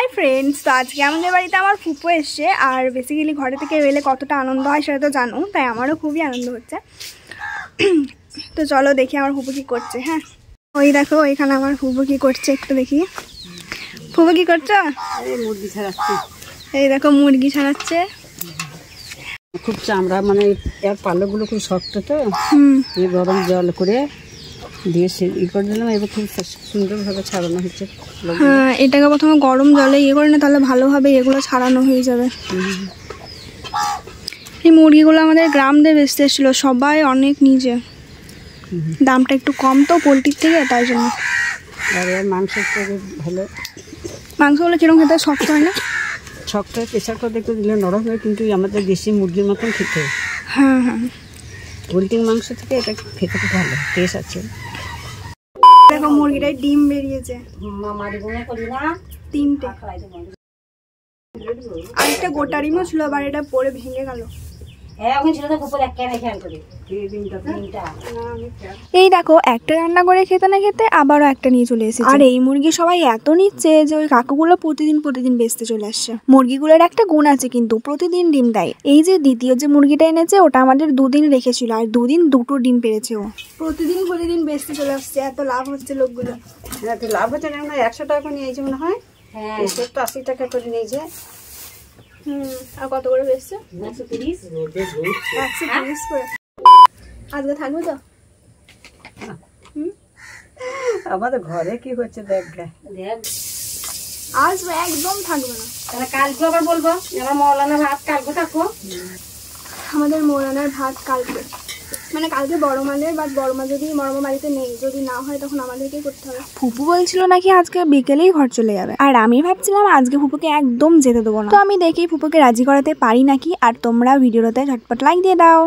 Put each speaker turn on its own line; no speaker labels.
Hi friends, তো আজকে আমাদের বাড়িতে আমার ফুপু এসছে। আর বেসিক্যালি ঘরে থেকে এলে কতটা আনন্দ হয় সেটা তো জানো, তাই আমারও খুবই আনন্দ হচ্ছে। তো চলো দেখি আমার ফুপু কী করছে। হ্যাঁ, ওই দেখো এখানে আমার ফুপু কী করছে, একটু দেখি। ফুপু কী করছো?
মুরগি ছাড়াচ্ছি।
এই দেখো মুরগি ছাড়াচ্ছে।
খুব চামড়া, মানে এর পালকগুলো খুব শক্ত, তো এই গরম জল করে দিয়ে ই করে দিলাম। এবার খুব সুন্দরভাবে ছাড়ানো হচ্ছে।
হ্যাঁ, এটাকে প্রথমে গরম জলে ইয়ে করে না, তাহলে ভালোভাবে এগুলো ছাড়ানো হয়ে যাবে। এই মুরগিগুলো আমাদের গ্রাম দিয়ে বেচতে এসেছিলো, সবাই অনেক নিচে, দামটা একটু কম তো পোলট্রির থেকে, তাই জন্য।
আর মাংসের থেকে ভালো।
মাংসগুলো কিরকম খেতে, শক্ত হয় না?
শক্ত প্রেশার করে একটু দিলে নরম হয়, কিন্তু আমাদের দেশি মুরগির মতন খেতে।
হ্যাঁ হ্যাঁ,
পোলট্রির মাংস থেকে এটা খেতে খুব ভালো টেস্ট আছে।
দেখো মুরগিটাই ডিম বেরিয়েছে, তিনটে। আরেকটা গোটা ডিমও ছিল, আবার এটা পরে ভেঙে গেল। এই দেখো একটা রান্না করে খেতে না খেতে আবারও একটা নিয়ে চলে এসেছে। আর এই মুরগি সবাই এত নিচ্ছে যে ওই কাকুগুলো প্রতিদিন বেচতে চলে আসছে। মুরগিগুলোর একটা গুণ আছে, কিন্তু প্রতিদিন ডিম দেয়। এই যে দ্বিতীয় যে মুরগিটা এনেছে, ওটা আমাদের 2 দিন রেখেছিল, আর 2 দিন 2টো ডিম পেরেছে ও। প্রতিদিন বেচতে চলে আসছে, এত লাভ হচ্ছে লোকগুলো।
হ্যাঁ, তো লাভ হচ্ছে না, 100 টাকা করে নিয়েছে মনে হয়। হ্যাঁ, 80 টাকা করে নিয়েছে।
আর কত করে বেচছে? 130 করে। আজকে থাকবে তো?
আমাদের ঘরে কি হচ্ছে দেখ।
আজ একদম থাকবে না,
তাহলে কালকে আবার বলবো আমার মৌলানা ভাত কালকে থাকবো।
আমাদের মৌলানার ভাত কালকে, মানে কালকে বড় মালের বাদ। বড় মা যদি মরমা বাড়িতে নেই, যদি না হয় তখন আমাদেরকেই করতে হবে। ফুপু বলছিল নাকি আজকে বিকেলেই ঘর চলে যাবে, আর আমি ভাবছিলাম আজকে ফুপুকে একদম যেতে দেবো না। তো আমি দেখি ফুপুকে রাজি করাতে পারি নাকি। আর তোমরা ভিডিওতে ঝটপট লাইক দিয়ে দাও।